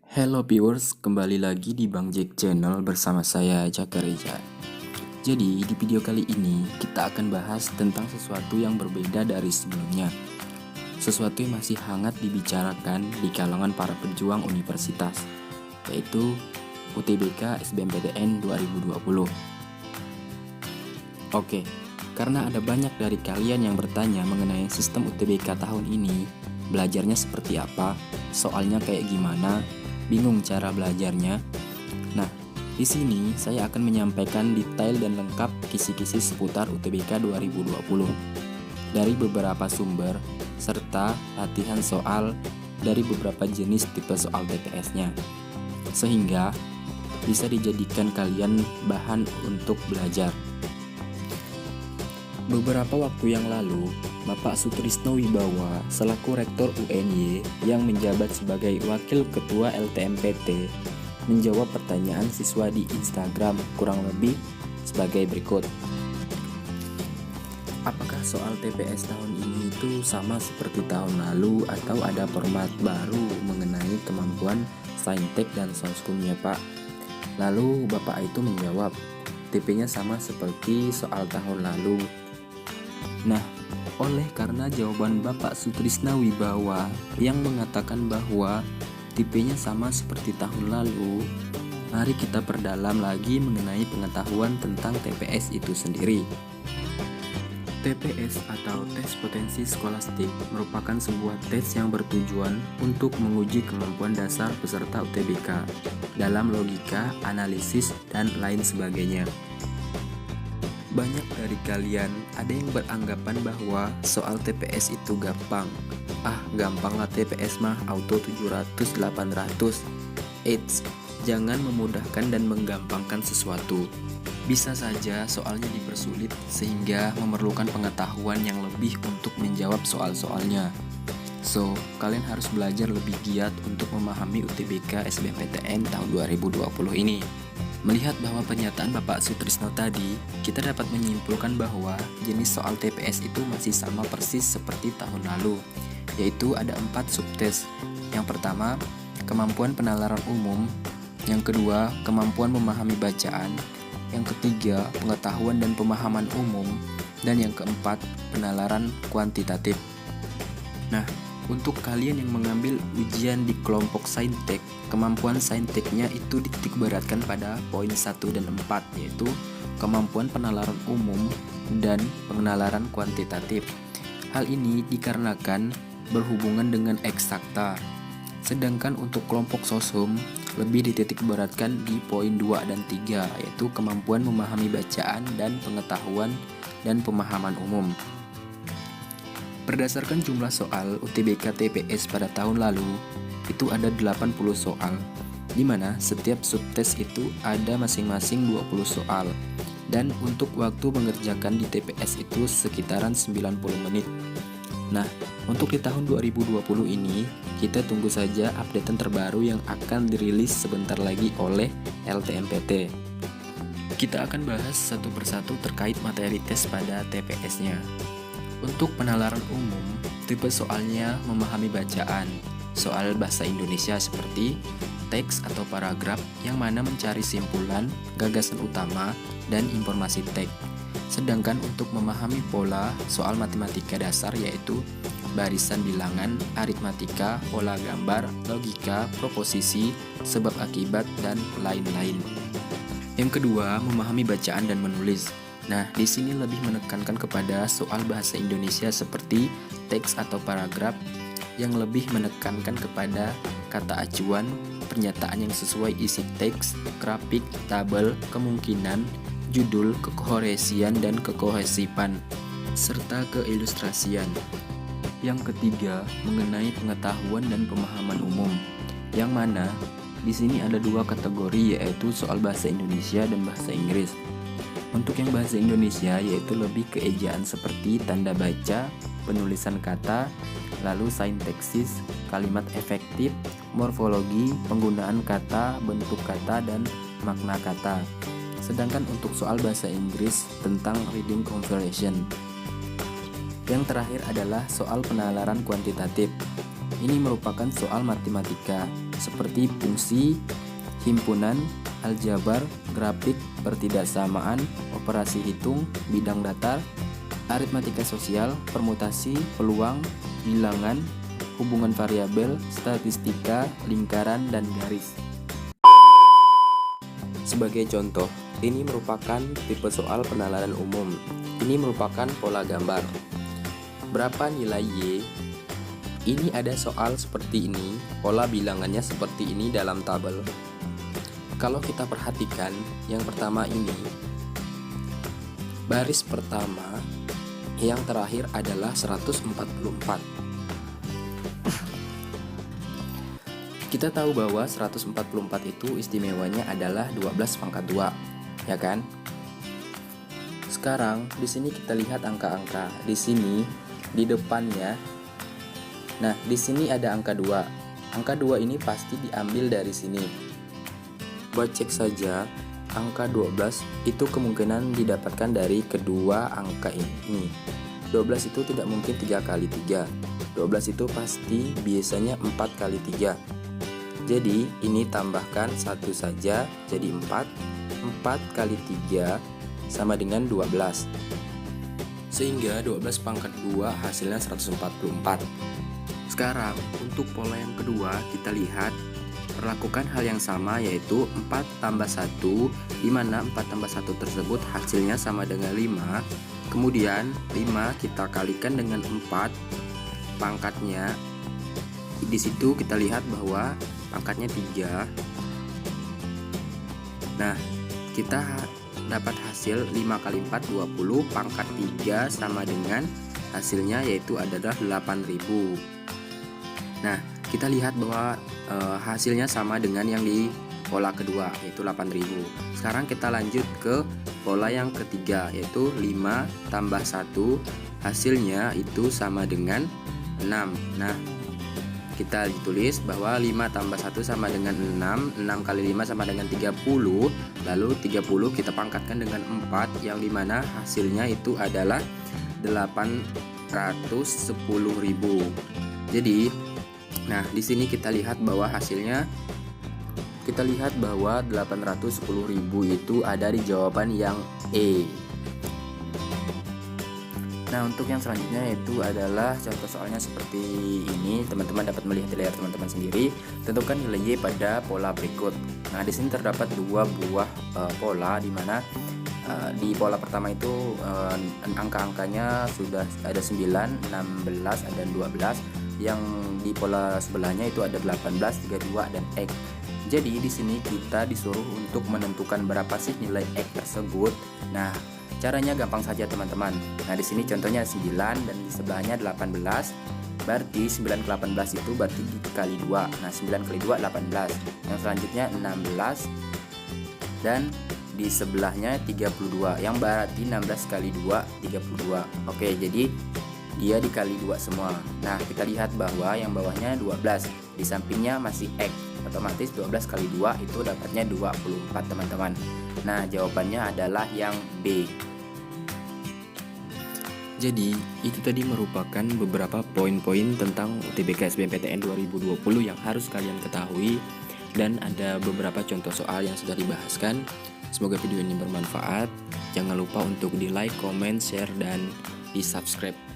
Hello viewers, kembali lagi di Bang Jack Channel bersama saya Jaka Reza. Jadi di video kali ini kita akan bahas tentang sesuatu yang berbeda dari sebelumnya. Sesuatu yang masih hangat dibicarakan di kalangan para pejuang universitas, yaitu UTBK SBMPTN 2020. Oke, karena ada banyak dari kalian yang bertanya mengenai sistem UTBK tahun ini, belajarnya seperti apa, soalnya kayak gimana, bingung cara belajarnya. Nah, di sini saya akan menyampaikan detail dan lengkap kisi-kisi seputar UTBK 2020 dari beberapa sumber serta latihan soal dari beberapa jenis tipe soal TPS-nya, sehingga bisa dijadikan kalian bahan untuk belajar. Beberapa waktu yang lalu, Bapak Sutrisno Wibawa selaku Rektor UNY yang menjabat sebagai Wakil Ketua LTMPT menjawab pertanyaan siswa di Instagram kurang lebih sebagai berikut. Apakah soal TPS tahun ini itu sama seperti tahun lalu atau ada format baru mengenai kemampuan saintek dan soskumnya, Pak? Lalu Bapak itu menjawab, TP-nya sama seperti soal tahun lalu. Nah, oleh karena jawaban Bapak Sutrisno Wibawa yang mengatakan bahwa tipenya sama seperti tahun lalu, mari kita perdalam lagi mengenai pengetahuan tentang TPS itu sendiri. TPS atau tes potensi skolastik merupakan sebuah tes yang bertujuan untuk menguji kemampuan dasar peserta UTBK dalam logika, analisis, dan lain sebagainya. Banyak dari kalian ada yang beranggapan bahwa soal TPS itu gampang. Gampang lah TPS mah, auto 700, 800. Eits, jangan memudahkan dan menggampangkan sesuatu. Bisa saja soalnya dipersulit sehingga memerlukan pengetahuan yang lebih untuk menjawab soal-soalnya. So, kalian harus belajar lebih giat untuk memahami UTBK SBMPTN tahun 2020 ini. Melihat bahwa pernyataan Bapak Sutrisno tadi, kita dapat menyimpulkan bahwa jenis soal TPS itu masih sama persis seperti tahun lalu, yaitu ada 4 subtes. Yang pertama, kemampuan penalaran umum. Yang kedua, kemampuan memahami bacaan. Yang ketiga, pengetahuan dan pemahaman umum. Dan yang keempat, penalaran kuantitatif. Nah, untuk kalian yang mengambil ujian di kelompok saintek, kemampuan sainteknya itu dititik beratkan pada poin 1 dan 4, yaitu kemampuan penalaran umum dan penalaran kuantitatif. Hal ini dikarenakan berhubungan dengan eksakta. Sedangkan untuk kelompok sosum lebih dititik beratkan di poin 2 dan 3, yaitu kemampuan memahami bacaan dan pengetahuan dan pemahaman umum. Berdasarkan jumlah soal UTBK TPS pada tahun lalu, itu ada 80 soal, di mana setiap subtes itu ada masing-masing 20 soal. Dan untuk waktu mengerjakan di TPS itu sekitaran 90 menit. Nah, untuk di tahun 2020 ini, kita tunggu saja updatean terbaru yang akan dirilis sebentar lagi oleh LTMPT. Kita akan bahas satu persatu terkait materi tes pada TPS-nya. Untuk penalaran umum, tipe soalnya memahami bacaan, soal bahasa Indonesia seperti teks atau paragraf yang mana mencari simpulan, gagasan utama, dan informasi teks. Sedangkan untuk memahami pola, soal matematika dasar yaitu barisan bilangan, aritmatika, pola gambar, logika, proposisi, sebab akibat, dan lain-lain. Yang kedua, memahami bacaan dan menulis. Nah, di sini lebih menekankan kepada soal bahasa Indonesia seperti teks atau paragraf yang lebih menekankan kepada kata acuan, pernyataan yang sesuai isi teks, grafik, tabel, kemungkinan, judul, kekohesian dan kekohesifan, serta keilustrasian. Yang ketiga, mengenai pengetahuan dan pemahaman umum, yang mana di sini ada 2 kategori, yaitu soal bahasa Indonesia dan bahasa Inggris. Untuk yang bahasa Indonesia yaitu lebih ke ejaan seperti tanda baca, penulisan kata, lalu sintaksis, kalimat efektif, morfologi, penggunaan kata, bentuk kata, dan makna kata. Sedangkan untuk soal bahasa Inggris tentang reading comprehension. Yang terakhir adalah soal penalaran kuantitatif. ini merupakan soal matematika seperti fungsi, himpunan, aljabar, grafik, pertidaksamaan, operasi hitung, bidang datar, aritmatika sosial, permutasi, peluang, bilangan, hubungan variabel, statistika, lingkaran, dan garis. Sebagai contoh, ini merupakan tipe soal penalaran umum. Ini merupakan pola gambar. Berapa nilai Y? Ini ada soal seperti ini, pola bilangannya seperti ini dalam tabel. Kalau kita perhatikan, yang pertama ini, baris pertama, yang terakhir adalah 144. Kita tahu bahwa 144 itu istimewanya adalah 12 pangkat 2, ya kan? Sekarang di sini kita lihat angka-angka. Di sini di depannya. Nah, di sini ada angka 2. Angka 2 ini pasti diambil dari sini. Buat cek saja, angka 12 itu kemungkinan didapatkan dari kedua angka ini. 12 itu tidak mungkin 3 kali 3. 12 itu pasti biasanya 4 kali 3. Jadi ini tambahkan 1 saja jadi 4. 4 kali 3 sama dengan 12. Sehingga 12 pangkat 2 hasilnya 144. Sekarang untuk pola yang kedua kita lihat perlakukan hal yang sama, yaitu 4 tambah 1, di mana 4 tambah 1 tersebut hasilnya sama dengan 5. Kemudian 5 kita kalikan dengan 4 pangkatnya. Di situ kita lihat bahwa pangkatnya 3. Nah, kita dapat hasil 5 kali 4 20, pangkat 3 sama dengan hasilnya yaitu adalah 8.000. Nah, kita lihat bahwa hasilnya sama dengan yang di pola kedua yaitu 8.000. Sekarang kita lanjut ke pola yang ketiga yaitu 5 tambah 1, hasilnya itu sama dengan 6. Nah, kita ditulis bahwa 5 tambah 1 sama dengan 6. 6 kali 5 sama dengan 30. Lalu 30 kita pangkatkan dengan 4, yang dimana hasilnya itu adalah 810.000. Jadi, nah di sini kita lihat bahwa hasilnya, kita lihat bahwa 810.000 itu ada di jawaban yang E. Nah, untuk yang selanjutnya yaitu adalah contoh soalnya seperti ini. Teman-teman dapat melihat di layar teman-teman sendiri. Tentukan nilai Y pada pola berikut. Nah, di sini terdapat 2 buah pola, di mana di pola pertama itu angka-angkanya sudah ada 9, 16, dan 12. Yang di pola sebelahnya itu ada 18, 32, dan X. Jadi di sini kita disuruh untuk menentukan berapa sih nilai X tersebut. Nah, caranya gampang saja teman-teman. Nah, di sini contohnya 9 dan di sebelahnya 18. Berarti 9 ke 18 itu berarti dikali 2. Nah, 9 kali 2 18. Yang selanjutnya 16 dan di sebelahnya 32. Yang berarti 16 kali 2 32. Oke, jadi dia dikali 2 semua. Nah, kita lihat bahwa yang bawahnya 12, di sampingnya masih X. Otomatis 12 kali 2 itu dapatnya 24 teman-teman. Nah, jawabannya adalah yang B. Jadi, itu tadi merupakan beberapa poin-poin tentang UTBK SBMPTN 2020 yang harus kalian ketahui, dan ada beberapa contoh soal yang sudah dibahaskan. Semoga video ini bermanfaat. Jangan lupa untuk di like, comment, share, dan di subscribe.